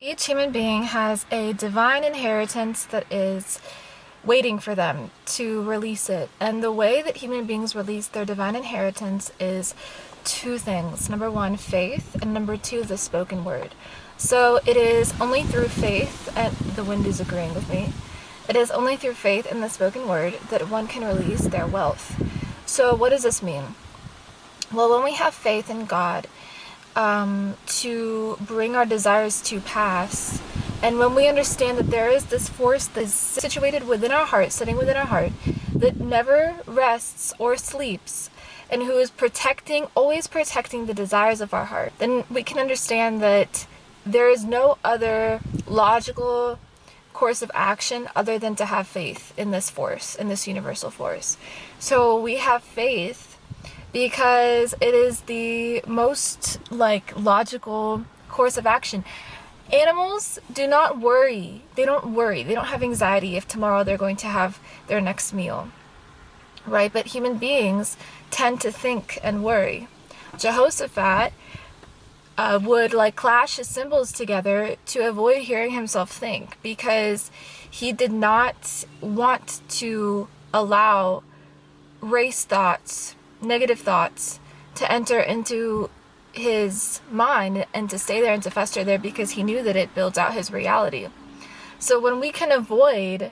Each human being has a divine inheritance that is waiting for them to release it. And the way that human beings release their divine inheritance is two things. Number one, faith, and number two, the spoken word. So it is only through faith, and the wind is agreeing with me, it is only through faith in the spoken word that one can release their wealth. So what does this mean? Well, when we have faith in God, to bring our desires to pass, and when we understand that there is this force that is situated within our heart, sitting within our heart, that never rests or sleeps, and who is always protecting the desires of our heart, then we can understand that there is no other logical course of action other than to have faith in this force, in this universal force. So we have faith because it is the most logical course of action. Animals do not worry. They don't worry. They don't have anxiety if tomorrow they're going to have their next meal, right? But human beings tend to think and worry. Jehoshaphat would clash his cymbals together to avoid hearing himself think, because he did not want to allow race thoughts, negative thoughts, to enter into his mind and to stay there and to fester there, because he knew that it builds out his reality. So when we can avoid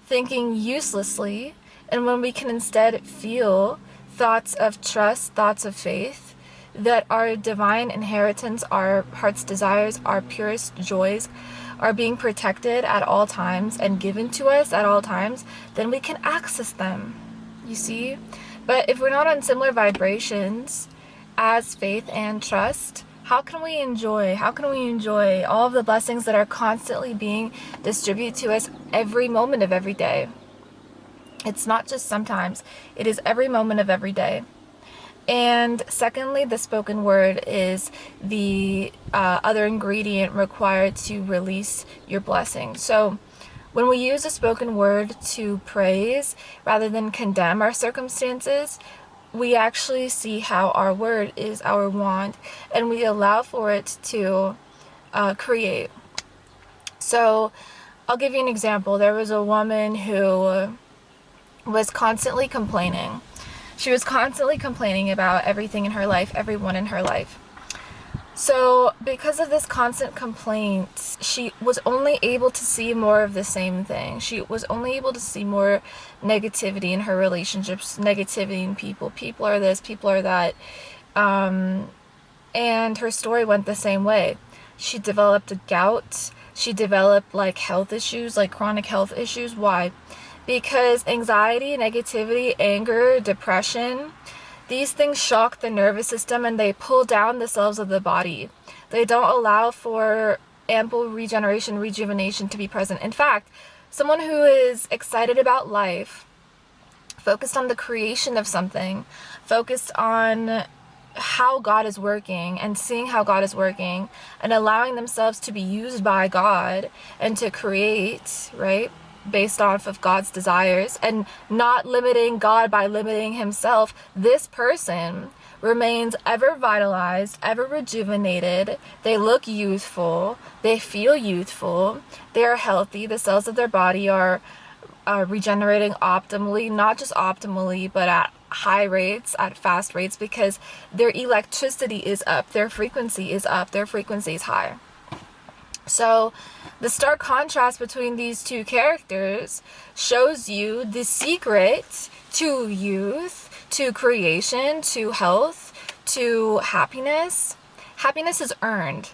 thinking uselessly, and when we can instead feel thoughts of trust, thoughts of faith, that our divine inheritance, our heart's desires, our purest joys are being protected at all times and given to us at all times, then we can access them, you see? But if we're not on similar vibrations as faith and trust, how can we enjoy all of the blessings that are constantly being distributed to us every moment of every day? It's not just sometimes, it is every moment of every day. And secondly, the spoken word is the other ingredient required to release your blessing. So when we use a spoken word to praise rather than condemn our circumstances, we actually see how our word is our wand, and we allow for it to create. So I'll give you an example. There was a woman who was constantly complaining. She was constantly complaining about everything in her life, everyone in her life. So because of this constant complaint, she was only able to see more of the same thing. She was only able to see more negativity in her relationships, negativity in people. People are this, people are that. And her story went the same way. She developed a gout. She developed health issues, chronic health issues. Why? Because anxiety, negativity, anger, depression, these things shock the nervous system and they pull down the cells of the body. They don't allow for ample rejuvenation to be present. In fact, someone who is excited about life, focused on the creation of something, focused on how God is working and seeing how God is working and allowing themselves to be used by God and to create, right? Based off of God's desires, and not limiting God by limiting himself, this person remains ever vitalized, ever rejuvenated. They look youthful, they feel youthful, they are healthy, the cells of their body are regenerating optimally, not just optimally, but at high rates, at fast rates, because their electricity is up, their frequency is up, their frequency is high. So the stark contrast between these two characters shows you the secret to youth, to creation, to health, to happiness. Happiness is earned.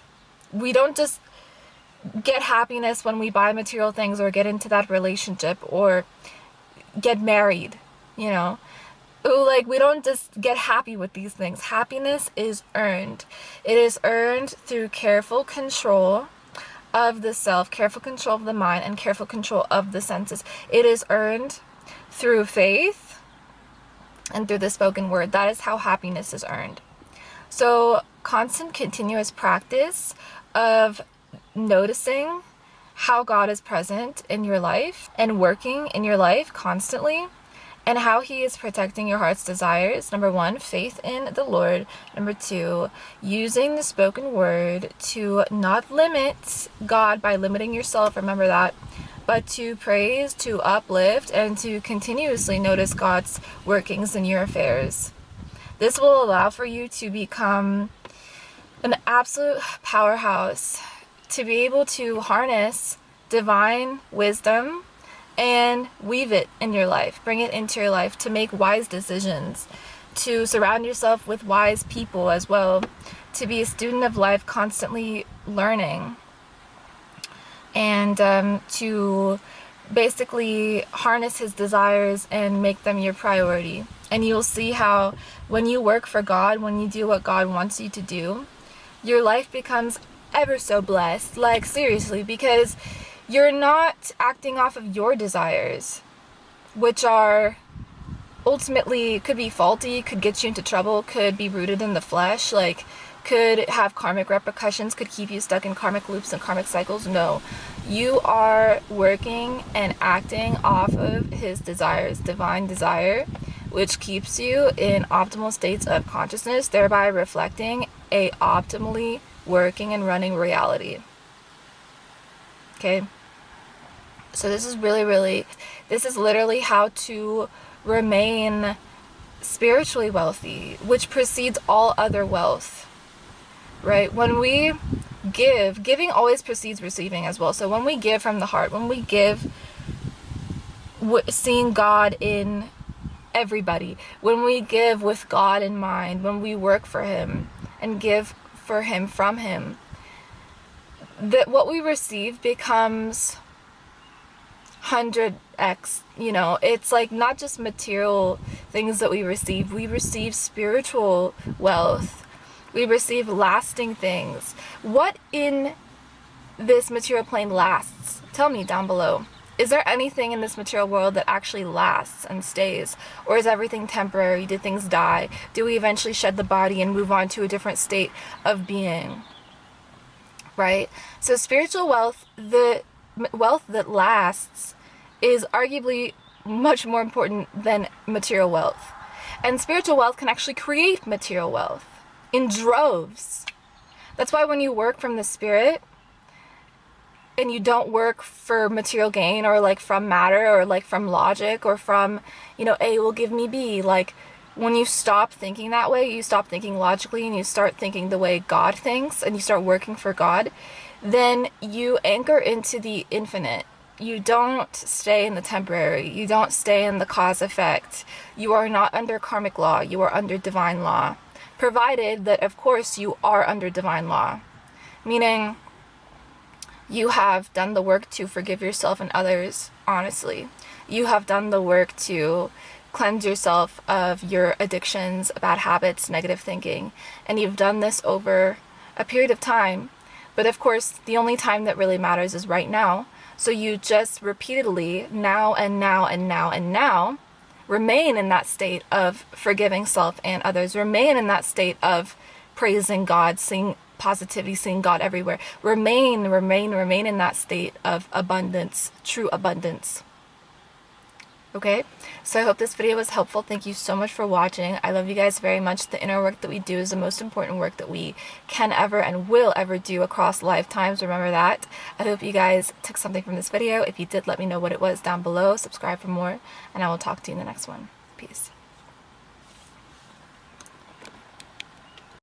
We don't just get happiness when we buy material things or get into that relationship or get married, we don't just get happy with these things. Happiness is earned. It is earned through careful control of the self, careful control of the mind, and careful control of the senses. It is earned through faith and through the spoken word. That is how happiness is earned. So constant, continuous practice of noticing how God is present in your life and working in your life constantly, and how he is protecting your heart's desires. Number one, faith in the Lord. Number two, using the spoken word to not limit God by limiting yourself, remember that, but to praise, to uplift, and to continuously notice God's workings in your affairs. This will allow for you to become an absolute powerhouse, to be able to harness divine wisdom and weave it in your life, bring it into your life, to make wise decisions, to surround yourself with wise people as well, to be a student of life, constantly learning, and to basically harness his desires and make them your priority. And you'll see how when you work for God, when you do what God wants you to do, your life becomes ever so blessed. Like, seriously, because you're not acting off of your desires, which are ultimately could be faulty, could get you into trouble, could be rooted in the flesh, like could have karmic repercussions, could keep you stuck in karmic loops and karmic cycles. No, you are working and acting off of his desires, divine desire, which keeps you in optimal states of consciousness, thereby reflecting a optimally working and running reality. Okay, so this is this is literally how to remain spiritually wealthy, which precedes all other wealth, right? When we give, giving always precedes receiving as well. So when we give from the heart, when we give, seeing God in everybody, when we give with God in mind, when we work for him and give for him from him, that what we receive becomes 100x. You know, it's like not just material things that we receive spiritual wealth, we receive lasting things. What in this material plane lasts? Tell me down below. Is there anything in this material world that actually lasts and stays? Or is everything temporary? Do things die? Do we eventually shed the body and move on to a different state of being? Right? So spiritual wealth, the wealth that lasts, is arguably much more important than material wealth. And spiritual wealth can actually create material wealth in droves. That's why when you work from the spirit, and you don't work for material gain, or like from matter, or like from logic, or from, you know, A will give me B, like when you stop thinking that way, you stop thinking logically and you start thinking the way God thinks, and you start working for God, then you anchor into the infinite. You don't stay in the temporary. You don't stay in the cause effect. You are not under karmic law. You are under divine law. Provided that, of course, you are under divine law. Meaning, you have done the work to forgive yourself and others, honestly. You have done the work to cleanse yourself of your addictions, bad habits, negative thinking. And you've done this over a period of time. But of course, the only time that really matters is right now. So you just repeatedly, now and now and now and now, remain in that state of forgiving self and others. Remain in that state of praising God, seeing positivity, seeing God everywhere. Remain in that state of abundance, true abundance. Okay, so I hope this video was helpful. Thank you so much for watching. I love you guys very much. The inner work that we do is the most important work that we can ever and will ever do across lifetimes. Remember that. I hope you guys took something from this video. If you did, let me know what it was down below. Subscribe for more, and I will talk to you in the next one. Peace.